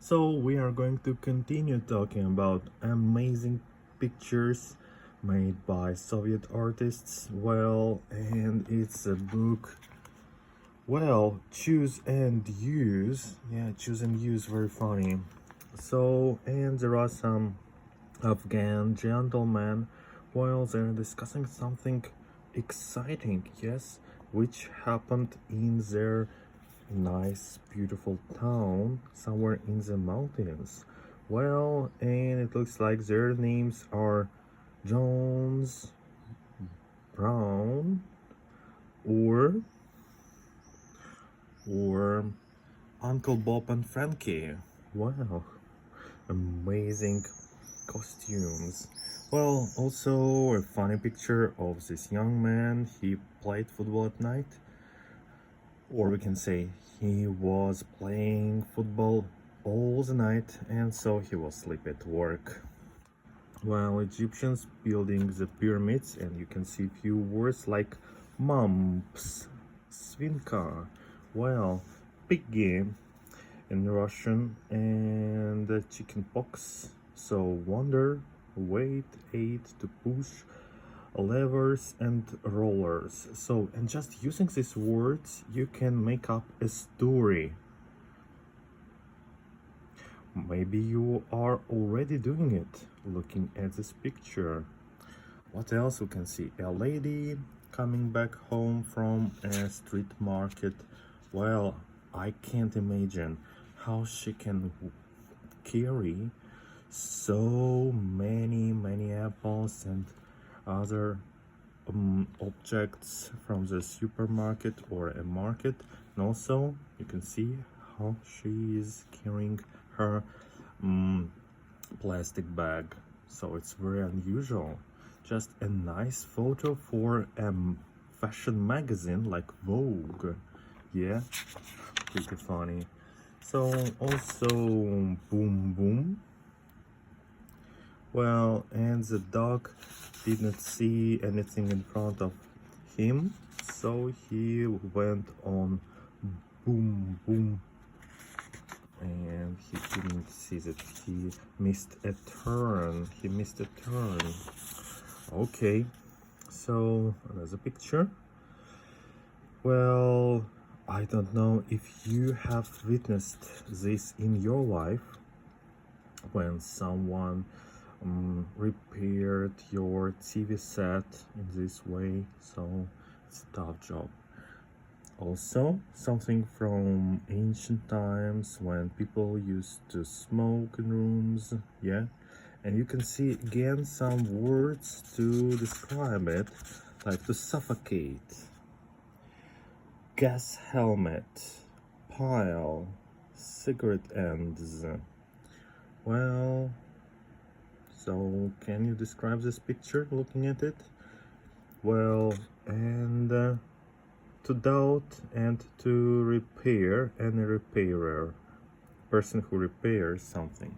So we are going to continue talking about amazing pictures made by Soviet artists. Well, and it's a book. Well, choose and use. Yeah, choose and use, very funny. So, and there are some Afghan gentlemen. Well, they're discussing something exciting, yes, which happened in their nice beautiful town somewhere in the mountains. Well, and it looks like their names are Jones, Brown, or Uncle Bob and Frankie. Wow, amazing costumes. Well, also a funny picture of this young man. He played football at night, or we can say he was playing football all the night, and so he was asleep at work. While Egyptians building the pyramids, and you can see few words like mumps, svinka, well, piggy in Russian, and chicken pox. So wonder, wait, aid, to push, levers and rollers. So, and just using these words you can make up a story. Maybe you are already doing it looking at this picture. What else we can see? A lady coming back home from a street market. Well, I can't imagine how she can carry so many apples and other objects from the supermarket or a market. And also you can see how she is carrying her plastic bag, so it's very unusual. Just a nice photo for a fashion magazine like Vogue. Yeah, pretty funny. So also boom boom. Well, and the dog didn't see anything in front of him, so he went on boom boom, and he didn't see that he missed a turn. Okay, so another picture. Well, I don't know if you have witnessed this in your life, when someone repaired your TV set in this way, so it's a tough job. Also, something from ancient times when people used to smoke in rooms, yeah. And you can see again some words to describe it, like to suffocate, gas helmet, pile, cigarette ends. Well, so can you describe this picture looking at it? Well, and to doubt and to repair, and a repairer, person who repairs something.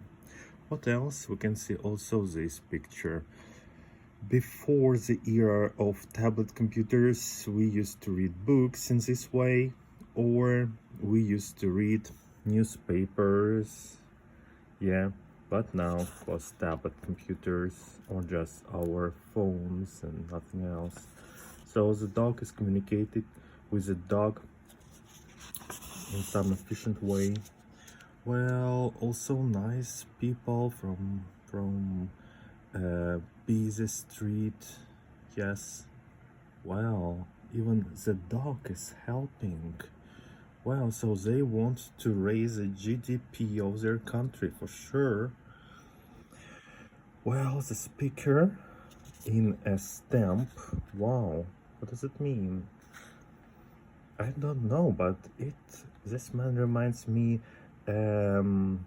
What else? We can see also this picture. Before the era of tablet computers, we used to read books in this way, or we used to read newspapers, yeah. But now, of course, tablet computers or just our phones and nothing else. So the dog is communicated with the dog in some efficient way. Well, also nice people from busy street. Yes. Well, even the dog is helping. Well, so they want to raise the GDP of their country for sure. Well, the speaker in a stamp. Wow, what does it mean? I don't know, but this man reminds me an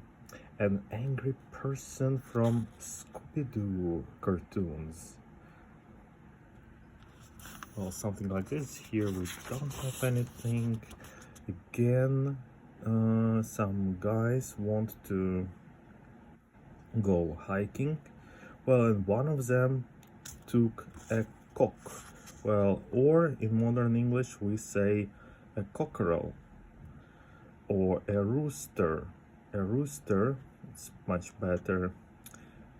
angry person from Scooby-Doo cartoons. Well, something like this. Here we don't have anything. Again, some guys want to go hiking. Well, and one of them took a cock. Well, or in modern English we say a cockerel or a rooster. a rooster, it's much better.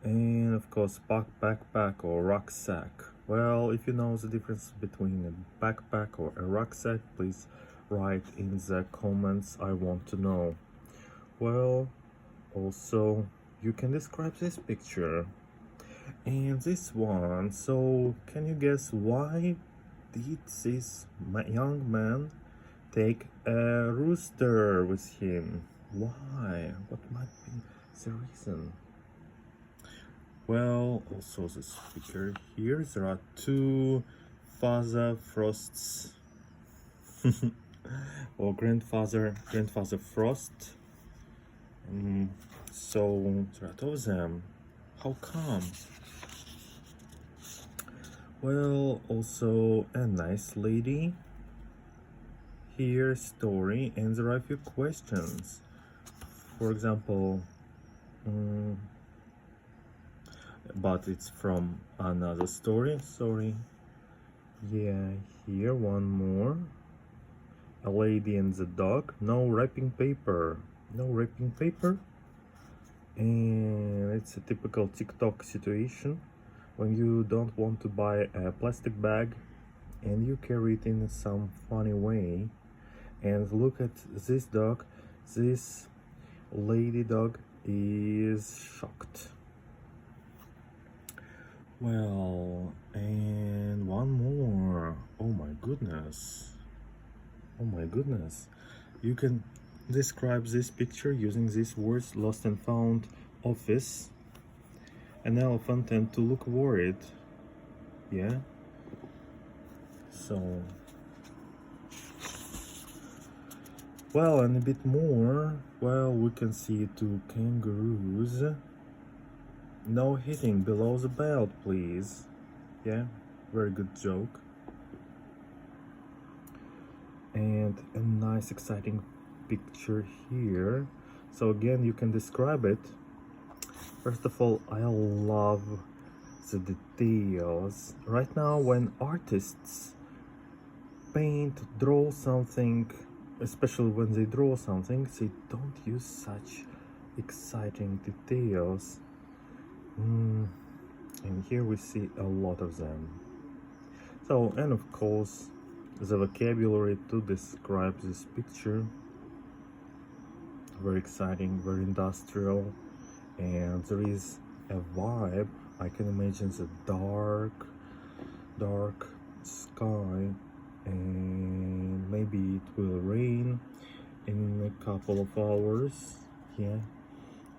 And of course, backpack or rucksack. Well, if you know the difference between a backpack or a rucksack, please write in the comments. I want to know. Well, also, you can describe this picture and this one. So, can you guess why did this young man take a rooster with him? Why? What might be the reason? Well, also the speaker here, there are two Father Frosts or grandfather Frost. So there are two of them. How come? Well, also a nice lady here, story, and there are a few questions. For example, but it's from another story. Sorry. Yeah, here one more. A lady and the dog. No wrapping paper. No wrapping paper. And it's a typical TikTok situation when you don't want to buy a plastic bag and you carry it in some funny way. And look at this dog. This lady dog is shocked. Well, and one more. Oh my goodness. Oh my goodness. You can describe this picture using these words: lost and found, office, an elephant, and to look worried. Yeah. So, well, and a bit more. Well, we can see two kangaroos. No hitting below the belt, please. Yeah, very good joke. And a nice exciting picture here. So again, you can describe it. First of all, I love the details. Right now, when artists draw something, especially when they draw something, they don't use such exciting details. And here we see a lot of them. So, and of course, the vocabulary to describe this picture. Very exciting, very industrial, and there is a vibe. I can imagine the dark sky, and maybe it will rain in a couple of hours. Yeah,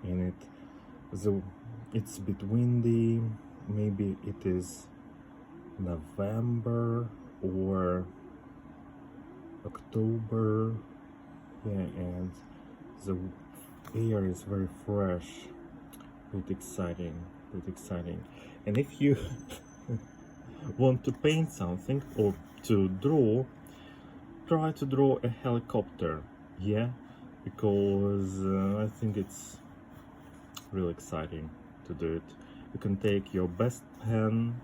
and it's a bit windy. Maybe it is November or October. Yeah, and the air is very fresh. Pretty exciting. And if you want to paint something or to draw, try to draw a helicopter. Yeah, because I think it's really exciting to do it. You can take your best pen,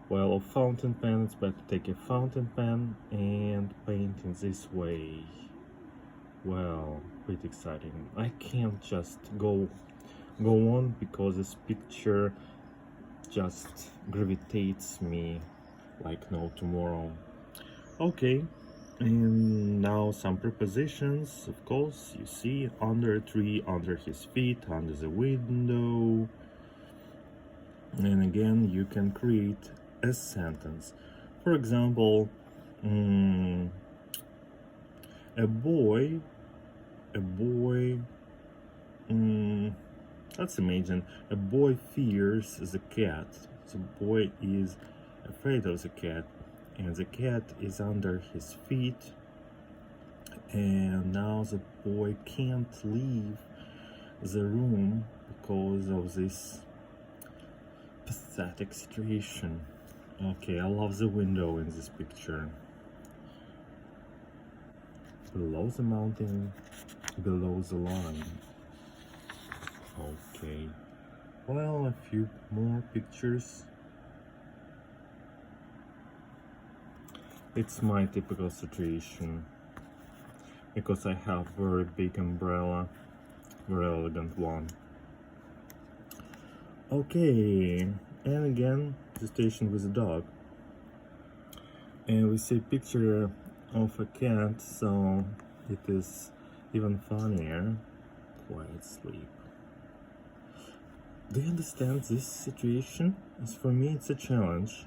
well, a fountain pen. It's better to take a fountain pen and paint in this way. Well, pretty exciting. I can't just go on because this picture just gravitates me like no tomorrow. Okay, and now some prepositions. Of course, you see, under a tree, under his feet, under the window. And again, you can create a sentence. For example, a boy, let's imagine a boy fears the cat. The boy is afraid of the cat, and the cat is under his feet, and now the boy can't leave the room because of this pathetic situation. Okay, I love the window in this picture. Below the mountain, below the line. Okay, well, a few more pictures. It's my typical situation because I have very big umbrella very elegant one. Okay, and again the station with a dog, and we see a picture of a cat, so it is even funnier. Quiet sleep. Do you understand this situation? As for me, it's a challenge.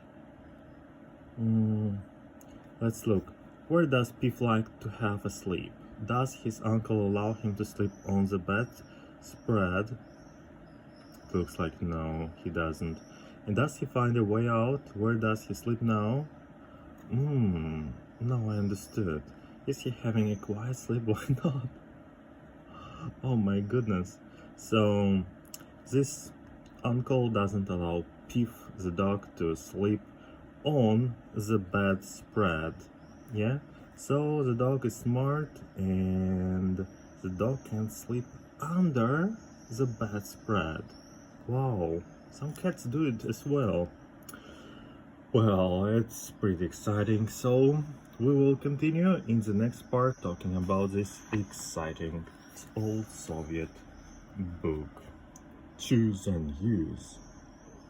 Let's look. Where does Piff like to have a sleep? Does his uncle allow him to sleep on the bed spread? It looks like no, he doesn't. And does he find a way out? Where does he sleep now? Now I understood. Is he having a quiet sleep? Why not? Oh my goodness. So this uncle doesn't allow Piff the dog to sleep on the bedspread. Yeah? So the dog is smart and the dog can sleep under the bedspread. Wow, some cats do it as well. Well, it's pretty exciting, so we will continue in the next part talking about this exciting old Soviet book. Choose and use.